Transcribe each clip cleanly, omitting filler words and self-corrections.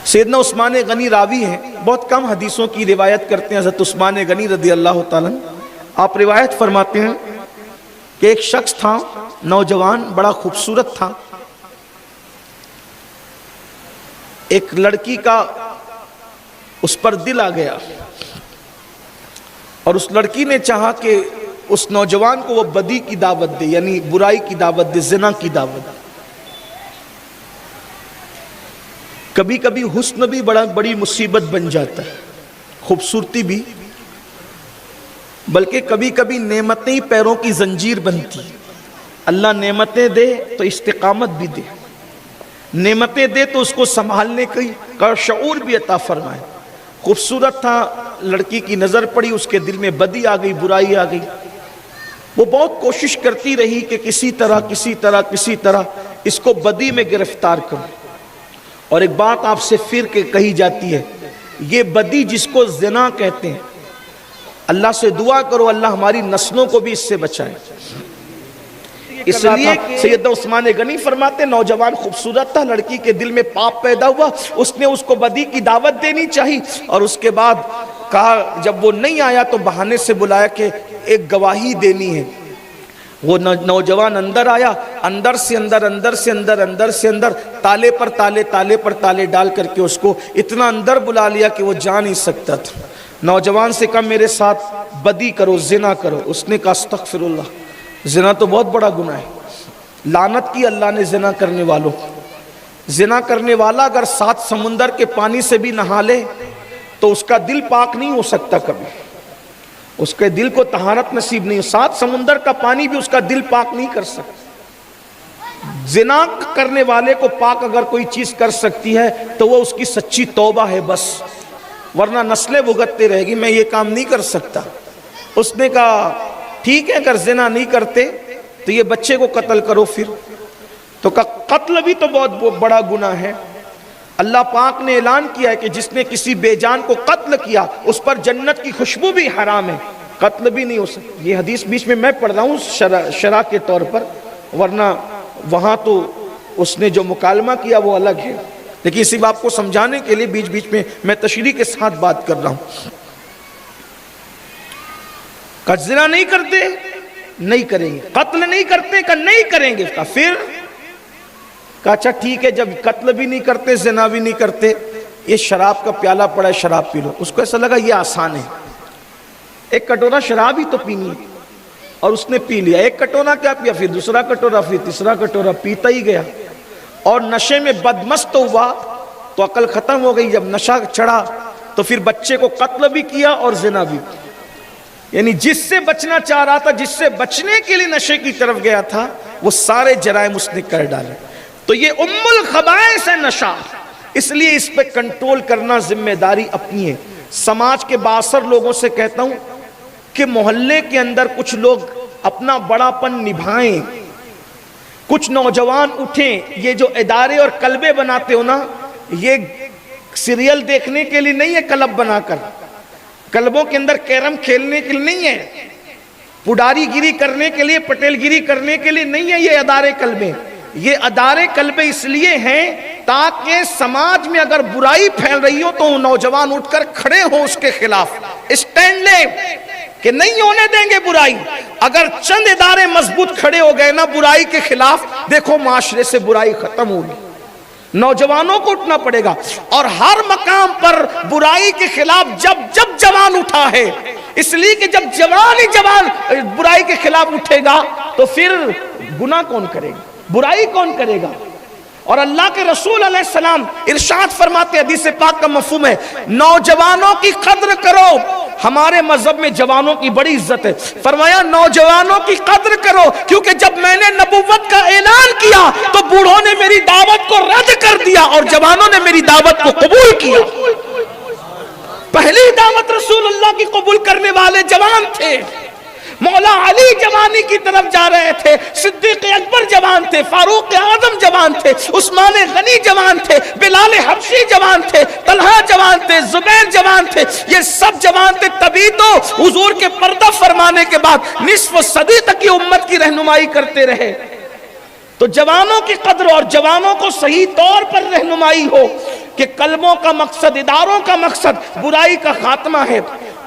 سیدنا عثمان غنی راوی ہیں، بہت کم حدیثوں کی روایت کرتے ہیں حضرت عثمان غنی رضی اللہ تعالیٰ عنہ۔ آپ روایت فرماتے ہیں کہ ایک شخص تھا، نوجوان، بڑا خوبصورت تھا، ایک لڑکی کا اس پر دل آ گیا اور اس لڑکی نے چاہا کہ اس نوجوان کو وہ بدی کی دعوت دے، یعنی برائی کی دعوت دے، زنا کی دعوت دے۔ کبھی کبھی حسن بھی بڑی مصیبت بن جاتا ہے، خوبصورتی بھی، بلکہ کبھی کبھی نعمتیں ہی پیروں کی زنجیر بنتی۔ اللہ نعمتیں دے تو استقامت بھی دے، نعمتیں دے تو اس کو سنبھالنے کا شعور بھی عطا فرمائے۔ خوبصورت تھا، لڑکی کی نظر پڑی، اس کے دل میں بدی آ گئی، برائی آ گئی۔ وہ بہت کوشش کرتی رہی کہ کسی طرح اس کو بدی میں گرفتار کروں۔ اور ایک بات آپ سے پھر کے کہی جاتی ہے، یہ بدی جس کو زنا کہتے ہیں، اللہ سے دعا کرو اللہ ہماری نسلوں کو بھی اس سے بچائے۔ اس لیے سیدنا عثمان غنی فرماتے نوجوان خوبصورت تھا، لڑکی کے دل میں پاپ پیدا ہوا، اس نے اس کو بدی کی دعوت دینی چاہی، اور اس کے بعد کہا جب وہ نہیں آیا تو بہانے سے بلایا کہ ایک گواہی دینی ہے۔ وہ نوجوان اندر آیا، اندر سے اندر تالے پر تالے ڈال کر کے اس کو اتنا اندر بلا لیا کہ وہ جا نہیں سکتا تھا۔ نوجوان سے کہا میرے ساتھ بدی کرو، زنا کرو۔ اس نے کہا استغفر اللہ، زنا تو بہت بڑا گناہ ہے، لعنت کی اللہ نے زنا کرنے والوں کو۔ زنا کرنے والا اگر 7 سمندر کے پانی سے بھی نہا لے تو اس کا دل پاک نہیں ہو سکتا، کبھی اس کے دل کو طہارت نصیب نہیں، 7 سمندر کا پانی بھی اس کا دل پاک نہیں کر سکتا۔ زنا کرنے والے کو پاک اگر کوئی چیز کر سکتی ہے تو وہ اس کی سچی توبہ ہے بس، ورنہ نسلیں بھگتتے رہے گی، میں یہ کام نہیں کر سکتا۔ اس نے کہا ٹھیک ہے اگر زنا نہیں کرتے تو یہ بچے کو قتل کرو پھر۔ تو کہا قتل بھی تو بہت بڑا گناہ ہے، اللہ پاک نے اعلان کیا ہے کہ جس نے کسی بے جان کو قتل کیا اس پر جنت کی خوشبو بھی حرام ہے، قتل بھی نہیں ہو سکتا۔ یہ حدیث بیچ میں پڑھ رہا ہوں شرح کے طور پر، ورنہ وہاں تو اس نے جو مکالمہ کیا وہ الگ ہے، لیکن اسی بات کو سمجھانے کے لیے بیچ میں تشریح کے ساتھ بات کر رہا ہوں۔ کہ زنا نہیں کرتے، نہیں کریں گے، قتل نہیں کرتے، کہ نہیں کریں گے، کہ پھر کہا اچھا ٹھیک ہے جب قتل بھی نہیں کرتے، زنا بھی نہیں کرتے، یہ شراب کا پیالہ پڑا ہے شراب پی لو۔ اس کو ایسا لگا یہ آسان ہے، ایک کٹورا شراب ہی تو پینی ہے، اور اس نے پی لیا۔ ایک کٹورا کیا پیا، پھر دوسرا کٹورا، پھر تیسرا کٹورا، پیتا ہی گیا، اور نشے میں بدمست ہوا تو عقل ختم ہو گئی۔ جب نشہ چڑھا تو پھر بچے کو قتل بھی کیا اور زنا بھی کیا، یعنی جس سے بچنا چاہ رہا تھا، جس سے بچنے کے لیے نشے کی طرف گیا تھا، وہ سارے جرائم اس نے کر ڈالے۔ تو یہ الخبائث ہے نشہ، اس لیے اس پہ کنٹرول کرنا ذمہ داری اپنی ہے۔ سماج کے بااثر لوگوں سے کہتا ہوں کہ محلے کے اندر کچھ لوگ اپنا بڑا پن نبھائیں، کچھ نوجوان اٹھیں۔ یہ جو ادارے اور کلبے بناتے ہو نا، یہ سیریل دیکھنے کے لیے نہیں ہے، کلب بنا کر کلبوں کے اندر کیرم کھیلنے کے لیے نہیں ہے، پڈاری گیری کرنے کے لیے، پٹیل گیری کرنے کے لیے نہیں ہے یہ ادارے کلبے۔ یہ ادارے کلبے اس لیے ہیں تاکہ سماج میں اگر برائی پھیل رہی ہو تو نوجوان اٹھ کر کھڑے ہوں اس کے خلاف، اسٹینڈ لیں کہ نہیں ہونے دیں گے برائی۔ اگر چند ادارے مضبوط کھڑے ہو گئے نا برائی کے خلاف، دیکھو معاشرے سے برائی ختم ہوگی۔ نوجوانوں کو اٹھنا پڑے گا، اور ہر مقام پر برائی کے خلاف جب جوان اٹھا ہے، اس لیے کہ جب جوان ہی جوان برائی کے خلاف اٹھے گا تو پھر گناہ کون کرے گا، برائی کون کرے گا۔ اور اللہ کے رسول علیہ السلام ارشاد فرماتے، حدیث پاک کا مفہوم ہے نوجوانوں کی قدر کرو۔ ہمارے مذہب میں جوانوں کی بڑی عزت ہے، فرمایا نوجوانوں کی قدر کرو، کیونکہ جب میں نے نبوت کا اعلان کیا تو بوڑھوں نے میری دعوت کو رد کر دیا اور جوانوں نے میری دعوت کو قبول کیا۔ پہلی دعوت رسول اللہ کی قبول کرنے والے جوان تھے، مولا علی جوانی کی طرف جا رہے تھے، صدیق اکبر جوان تھے، فاروق اعظم جوان تھے، عثمان غنی جوان تھے، بلال حبشی جوان تھے، طلحہ جوان تھے، زبیر جوان تھے، یہ سب جوان تھے۔ تبھی تو حضور کے پردہ فرمانے کے بعد نصف صدی تک کی امت کی رہنمائی کرتے رہے۔ تو جوانوں کی قدر اور جوانوں کو صحیح طور پر رہنمائی ہو، کہ کلموں کا مقصد، اداروں کا مقصد برائی کا خاتمہ ہے۔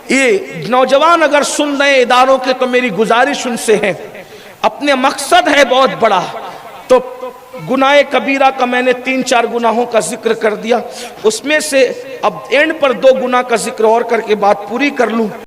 یہ نوجوان اگر سن رہے اداروں کے تو میری گزارش ان سے ہے، اپنے مقصد ہے بہت بڑا، تو گناہ کبیرہ کا میں نے 3-4 گناہوں کا ذکر کر دیا، اس میں سے اب اینڈ پر 2 گناہ کا ذکر اور کر کے بات پوری کر لوں۔